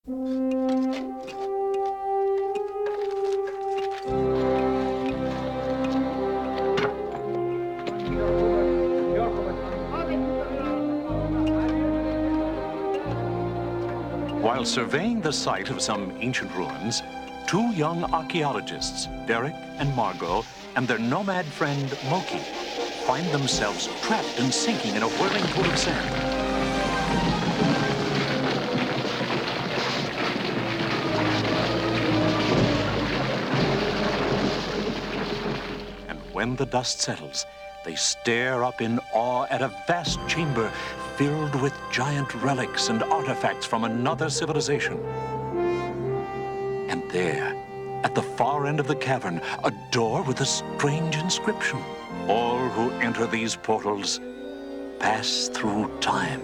While surveying the site of some ancient ruins, two young archaeologists, Derek and Margot, and their nomad friend, Moki, find themselves trapped and sinking in a whirling pool of sand. And when the dust settles, they stare up in awe at a vast chamber filled with giant relics and artifacts from another civilization. And there, at the far end of the cavern, a door with a strange inscription. All who enter these portals pass through time.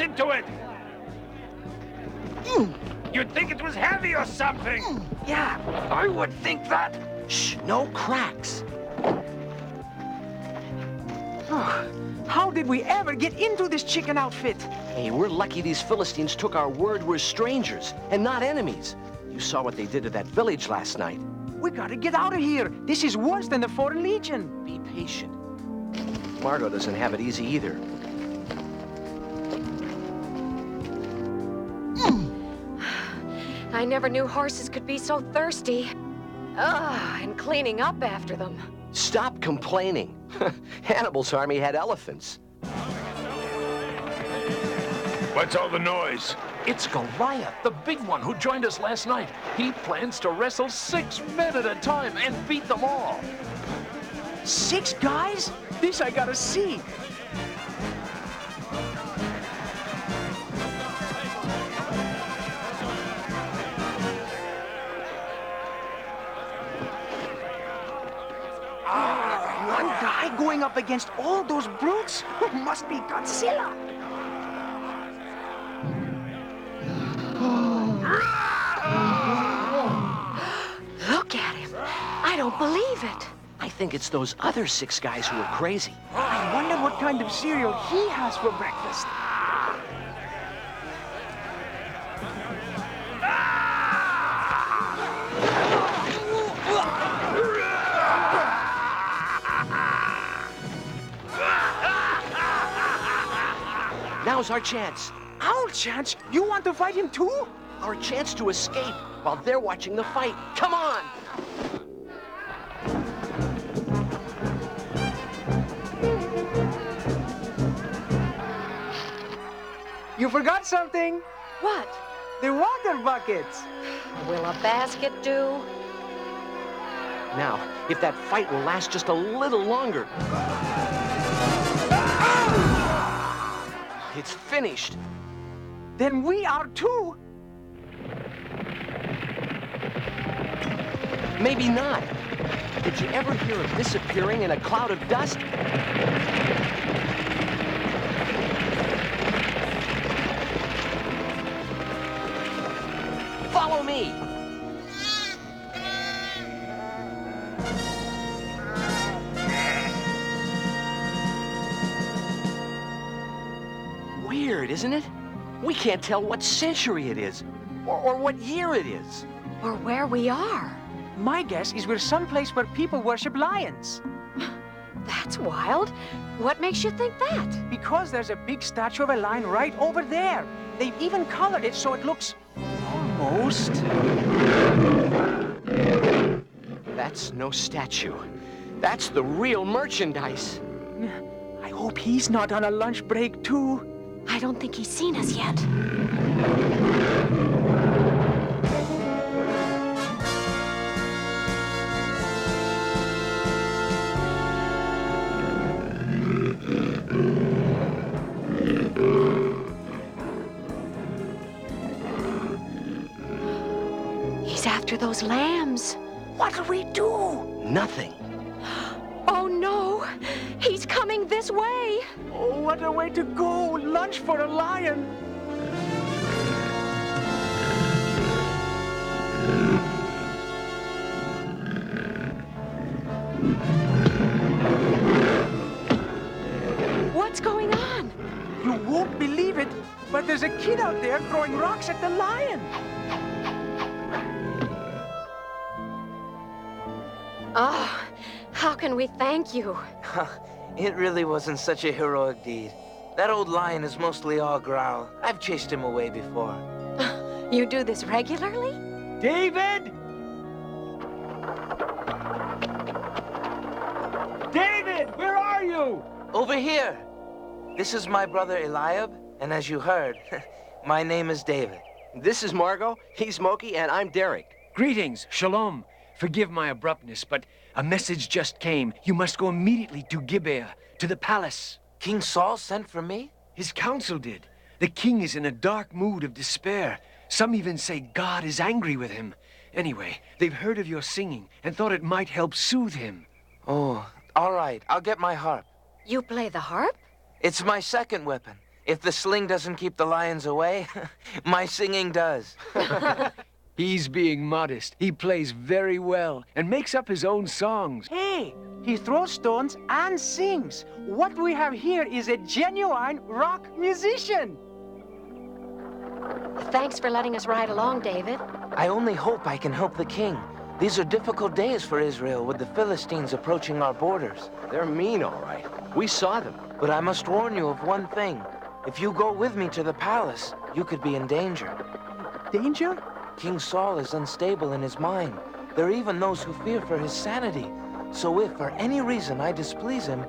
Into it! You'd think it was heavy or something! Yeah, I would think that. Shh, no cracks. How did we ever get into this chicken outfit? Hey, we're lucky these Philistines took our word we're strangers and not enemies. You saw what they did to that village last night. We gotta get out of here. This is worse than the Foreign Legion. Be patient. Margot doesn't have it easy either. I never knew horses could be so thirsty. And cleaning up after them. Stop complaining. Hannibal's army had elephants. What's all the noise? It's Goliath, the big one who joined us last night. He plans to wrestle 6 men at a time and beat them all. 6 guys? This I gotta see. One guy going up against all those brutes? Must be Godzilla. Look at him. I don't believe it. I think it's those other 6 guys who are crazy. I wonder what kind of cereal he has for breakfast. Now's our chance. Our chance? You want to fight him too? Our chance to escape while they're watching the fight. Come on! You forgot something. What? The water buckets. Will a basket do? Now, if that fight will last just a little longer. It's finished. Then we are too. Maybe not. Did you ever hear of disappearing in a cloud of dust? Follow me. Weird, isn't it? We can't tell what century it is, or what year it is. Or where we are. My guess is we're someplace where people worship lions. That's wild. What makes you think that? Because there's a big statue of a lion right over there. They've even colored it so it looks almost... That's no statue. That's the real merchandise. I hope he's not on a lunch break too. I don't think he's seen us yet. He's after those lambs. What do we do? Nothing. Oh no! He's coming this way! Oh, what a way to go! Lunch for a lion! What's going on? You won't believe it, but there's a kid out there throwing rocks at the lion. Oh, how can we thank you? It really wasn't such a heroic deed. That old lion is mostly all growl. I've chased him away before. You do this regularly? David! David, where are you? Over here! This is my brother Eliab, and as you heard, my name is David. This is Margot, he's Moki, and I'm Derek. Greetings, shalom. Forgive my abruptness, but a message just came. You must go immediately to Gibeah, to the palace. King Saul sent for me? His council did. The king is in a dark mood of despair. Some even say God is angry with him. Anyway, they've heard of your singing and thought it might help soothe him. Oh, all right. I'll get my harp. You play the harp? It's my second weapon. If the sling doesn't keep the lions away, my singing does. He's being modest. He plays very well and makes up his own songs. Hey, he throws stones and sings. What we have here is a genuine rock musician. Thanks for letting us ride along, David. I only hope I can help the king. These are difficult days for Israel with the Philistines approaching our borders. They're mean, all right. We saw them. But I must warn you of one thing. If you go with me to the palace, you could be in danger. Danger? King Saul is unstable in his mind. There are even those who fear for his sanity. So if for any reason I displease him,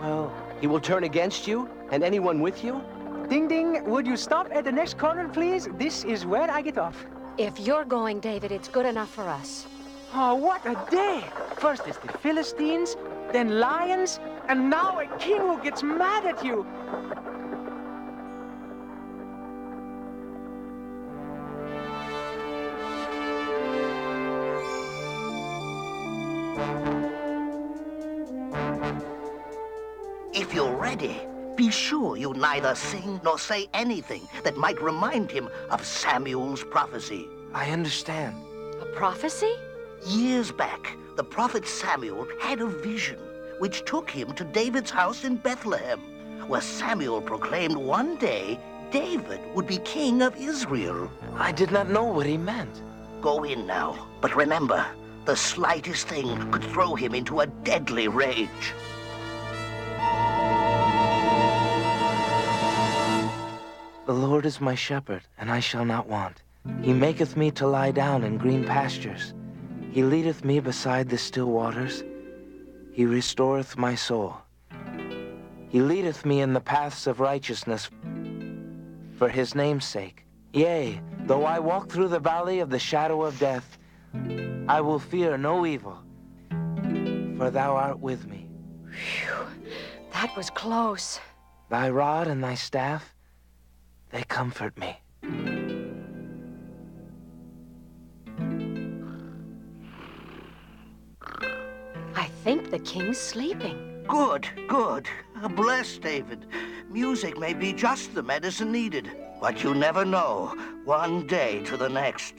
well... He will turn against you and anyone with you? Ding ding, would you stop at the next corner, please? This is where I get off. If you're going, David, it's good enough for us. Oh, what a day! First it's the Philistines, then lions, and now a king who gets mad at you. If you're ready, be sure you neither sing nor say anything that might remind him of Samuel's prophecy. I understand. A prophecy? Years back, the prophet Samuel had a vision which took him to David's house in Bethlehem, where Samuel proclaimed one day David would be king of Israel. I did not know what he meant. Go in now, but remember, the slightest thing could throw him into a deadly rage. The Lord is my shepherd, and I shall not want. He maketh me to lie down in green pastures. He leadeth me beside the still waters. He restoreth my soul. He leadeth me in the paths of righteousness for his name's sake. Yea, though I walk through the valley of the shadow of death, I will fear no evil, for thou art with me. Phew, that was close. Thy rod and thy staff, they comfort me. I think the king's sleeping. Good, good. Bless David. Music may be just the medicine needed, but you never know, one day to the next.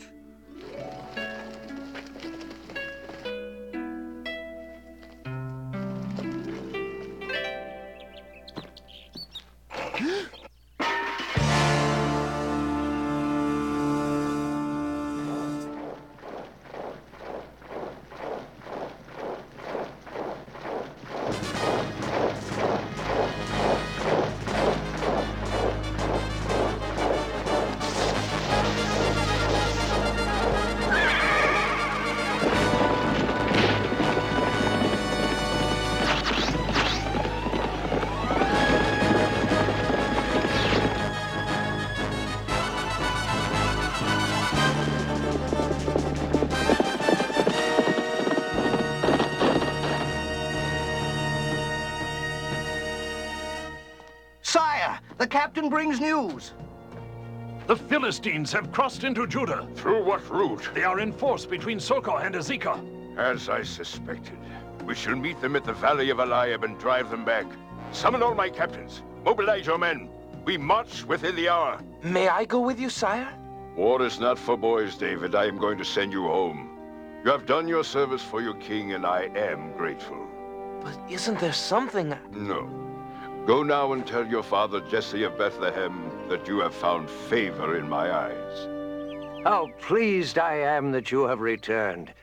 Sire, the captain brings news. The Philistines have crossed into Judah. Through what route? They are in force between Socoh and Azekah. As I suspected. We shall meet them at the Valley of Eliab and drive them back. Summon all my captains. Mobilize your men. We march within the hour. May I go with you, sire? War is not for boys, David. I am going to send you home. You have done your service for your king, and I am grateful. But isn't there something... No. Go now and tell your father, Jesse of Bethlehem, that you have found favor in my eyes. How pleased I am that you have returned.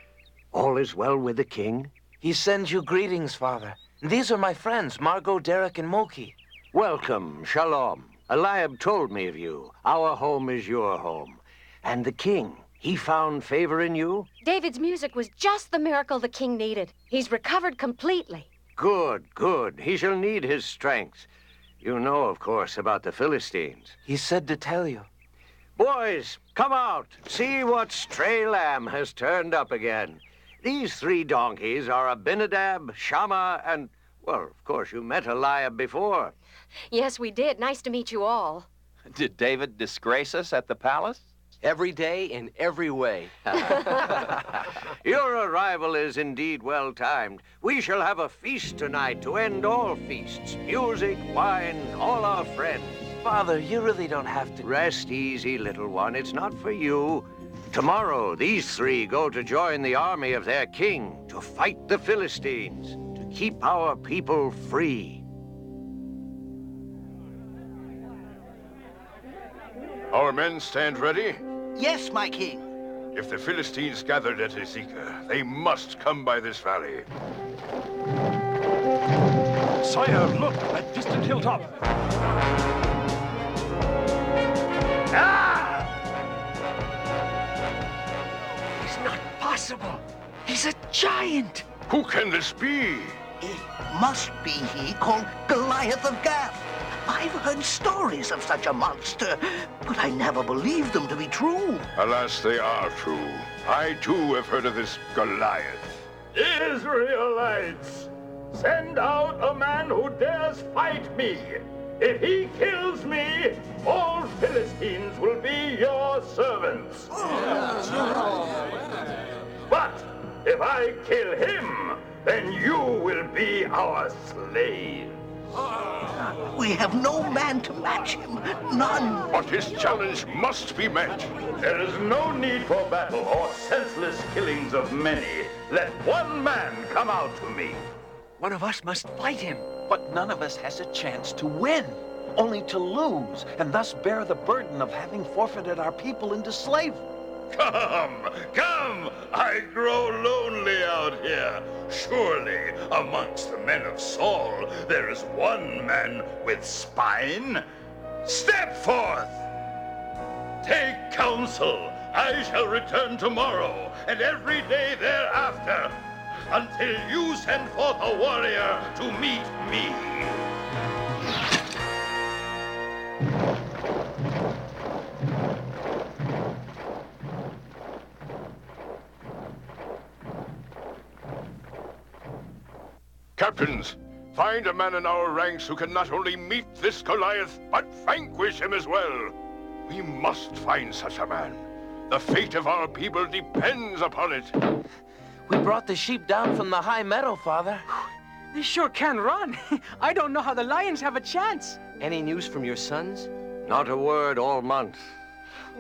All is well with the king? He sends you greetings, father. These are my friends, Margot, Derek, and Moki. Welcome, Shalom. Eliab told me of you. Our home is your home. And the king, he found favor in you? David's music was just the miracle the king needed. He's recovered completely. Good, good. He shall need his strength. You know, of course, about the Philistines. He said to tell you. Boys, come out. See what stray lamb has turned up again. These 3 donkeys are Abinadab, Shammah, and, well, of course, you met Eliab before. Yes, we did. Nice to meet you all. Did David disgrace us at the palace? Every day, in every way. Your arrival is indeed well-timed. We shall have a feast tonight to end all feasts. Music, wine, all our friends. Father, you really don't have to... Rest easy, little one. It's not for you. Tomorrow, these 3 go to join the army of their king to fight the Philistines, to keep our people free. Our men stand ready? Yes, my king. If the Philistines gathered at Azekah, they must come by this valley. Sire, look, that distant hilltop. Ah! It's not possible. He's a giant. Who can this be? It must be he called Goliath of Gath. I've heard stories of such a monster, but I never believed them to be true. Alas, they are true. I, too, have heard of this Goliath. Israelites, send out a man who dares fight me. If he kills me, all Philistines will be your servants. But if I kill him, then you will be our slave. We have no man to match him. None. But his challenge must be met. There is no need for battle or senseless killings of many. Let one man come out to me. One of us must fight him. But none of us has a chance to win, only to lose, and thus bear the burden of having forfeited our people into slavery. Come! I grow lonely out here. Surely, amongst the men of Saul, there is one man with spine. Step forth! Take counsel. I shall return tomorrow, and every day thereafter, until you send forth a warrior to meet me. Captains, find a man in our ranks who can not only meet this Goliath, but vanquish him as well. We must find such a man. The fate of our people depends upon it. We brought the sheep down from the high meadow, Father. They sure can run. I don't know how the lions have a chance. Any news from your sons? Not a word all month.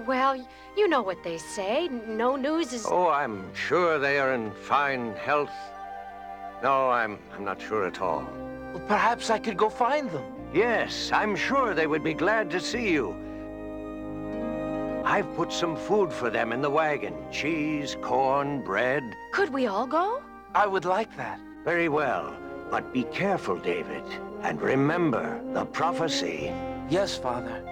Well, you know what they say. No news is... Oh, I'm sure they are in fine health. No, I'm not sure at all. Well, perhaps I could go find them. Yes, I'm sure they would be glad to see you. I've put some food for them in the wagon. Cheese, corn, bread. Could we all go? I would like that. Very well. But be careful, David. And remember the prophecy. Yes, Father.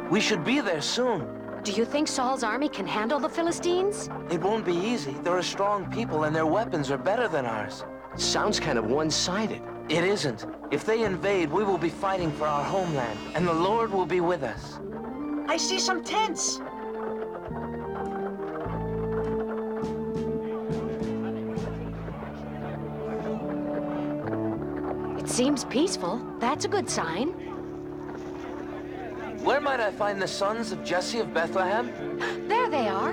We should be there soon. Do you think Saul's army can handle the Philistines? It won't be easy. They're a strong people and their weapons are better than ours. Sounds kind of one-sided. It isn't. If they invade, we will be fighting for our homeland, and the Lord will be with us. I see some tents. It seems peaceful. That's a good sign. Where might I find the sons of Jesse of Bethlehem? There they are.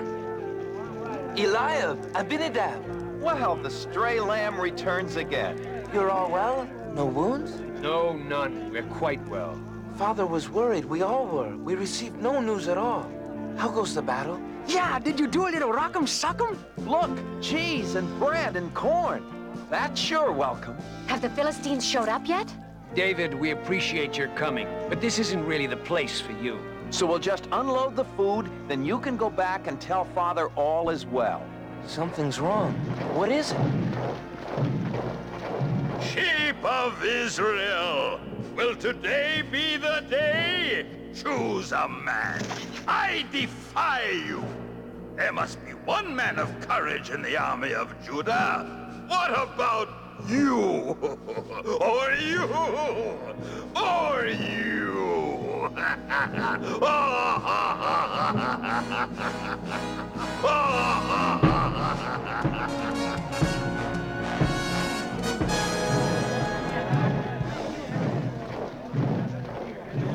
Eliab, Abinadab. Well, the stray lamb returns again. You're all well? No wounds? No, none. We're quite well. Father was worried. We all were. We received no news at all. How goes the battle? Yeah, did you do a little rock'em sock'em? Look, cheese and bread and corn. That's sure welcome. Have the Philistines showed up yet? David, we appreciate your coming, but this isn't really the place for you. So we'll just unload the food, then you can go back and tell Father all is well. Something's wrong. What is it? Sheep of Israel, will today be the day? Choose a man. I defy you. There must be one man of courage in the army of Judah. What about you? Or you? Or you?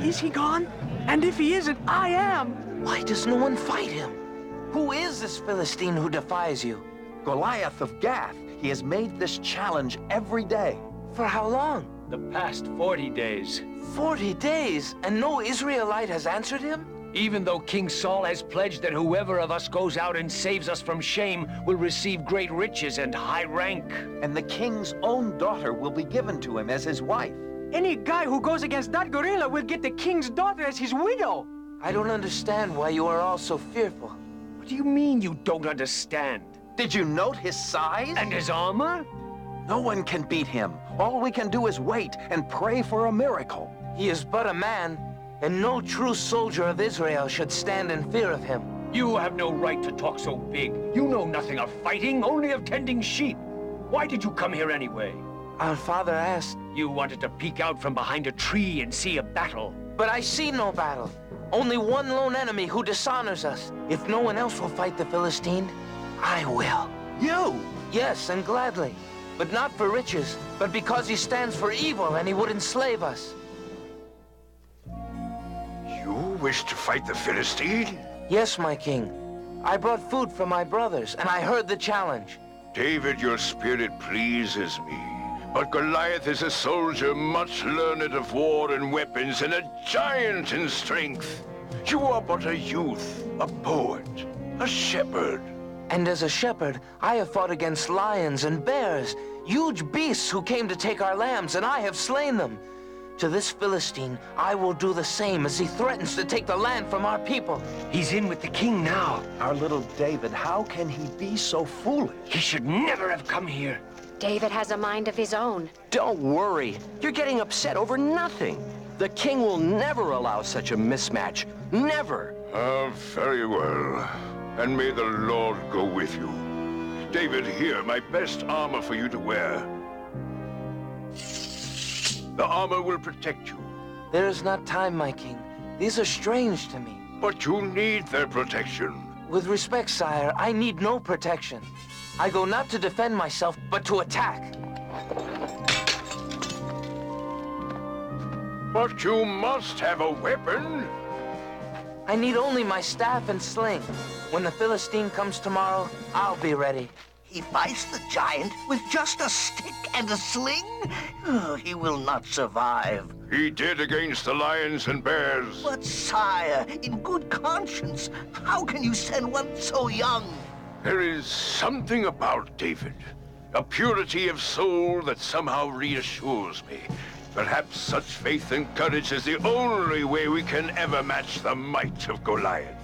Is he gone? And if he isn't, I am. Why does no one fight him? Who is this Philistine who defies you? Goliath of Gath. He has made this challenge every day. For how long? The past 40 days. 40 days, and no Israelite has answered him? Even though King Saul has pledged that whoever of us goes out and saves us from shame will receive great riches and high rank. And the king's own daughter will be given to him as his wife. Any guy who goes against that gorilla will get the king's daughter as his widow. I don't understand why you are all so fearful. What do you mean you don't understand? Did you note his size? And his armor? No one can beat him. All we can do is wait and pray for a miracle. He is but a man, and no true soldier of Israel should stand in fear of him. You have no right to talk so big. You know nothing of fighting, only of tending sheep. Why did you come here anyway? Our father asked. You wanted to peek out from behind a tree and see a battle. But I see no battle. Only one lone enemy who dishonors us. If no one else will fight the Philistine, I will. You? Yes, and gladly. But not for riches, but because he stands for evil and he would enslave us. You wish to fight the Philistine? Yes, my king. I brought food for my brothers, and I heard the challenge. David, your spirit pleases me. But Goliath is a soldier much learned of war and weapons, and a giant in strength. You are but a youth, a poet, a shepherd. And as a shepherd, I have fought against lions and bears, huge beasts who came to take our lambs, and I have slain them. To this Philistine, I will do the same as he threatens to take the land from our people. He's in with the king now. Our little David, how can he be so foolish? He should never have come here. David has a mind of his own. Don't worry. You're getting upset over nothing. The king will never allow such a mismatch. Never. Very well. And may the Lord go with you. David, here, my best armor for you to wear. The armor will protect you. There is not time, my king. These are strange to me. But you need their protection. With respect, sire, I need no protection. I go not to defend myself, but to attack. But you must have a weapon. I need only my staff and sling. When the Philistine comes tomorrow, I'll be ready. He fights the giant with just a stick and a sling? Oh, he will not survive. He did against the lions and bears. But sire, in good conscience, how can you send one so young? There is something about David, a purity of soul that somehow reassures me. Perhaps such faith and courage is the only way we can ever match the might of Goliath.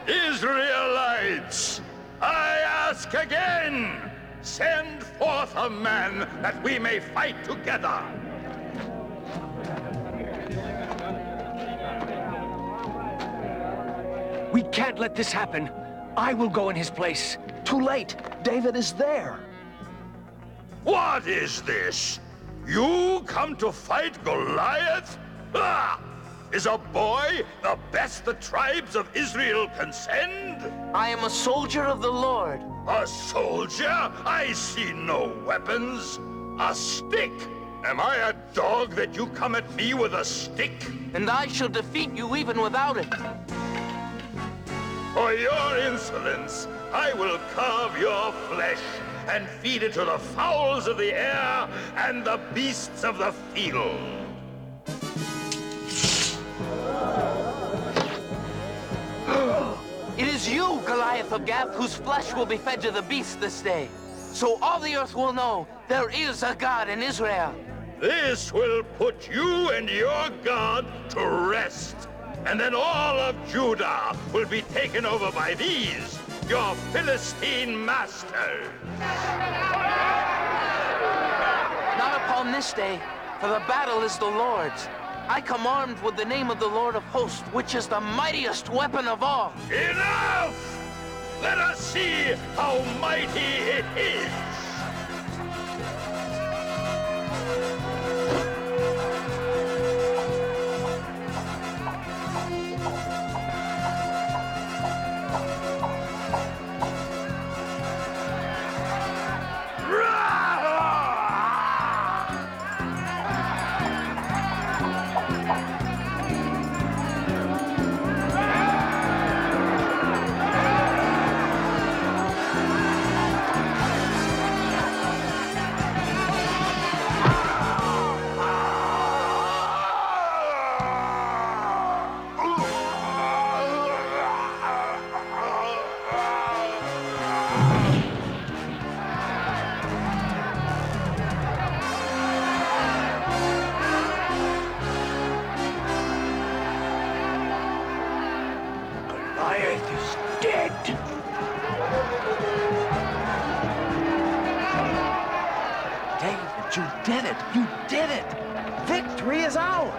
Israelites, I ask again, send forth a man that we may fight together. We can't let this happen. I will go in his place. Too late. David is there. What is this? You come to fight Goliath? Ah! Is a boy the best the tribes of Israel can send? I am a soldier of the Lord. A soldier? I see no weapons. A stick? Am I a dog that you come at me with a stick? And I shall defeat you even without it. For your insolence, I will carve your flesh and feed it to the fowls of the air and the beasts of the field. It is you, Goliath of Gath, whose flesh will be fed to the beasts this day. So all the earth will know there is a God in Israel. This will put you and your God to rest. And then all of Judah will be taken over by these, your Philistine masters. Not upon this day, for the battle is the Lord's. I come armed with the name of the Lord of hosts, which is the mightiest weapon of all. Enough! Let us see how mighty it is. Goliath is dead. David, you did it. You did it. Victory is ours.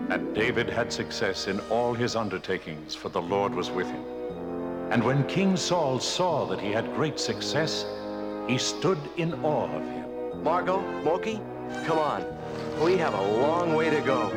And David had success in all his undertakings, for the Lord was with him. And when King Saul saw that he had great success, he stood in awe of him. Margot, Moki, come on. We have a long way to go.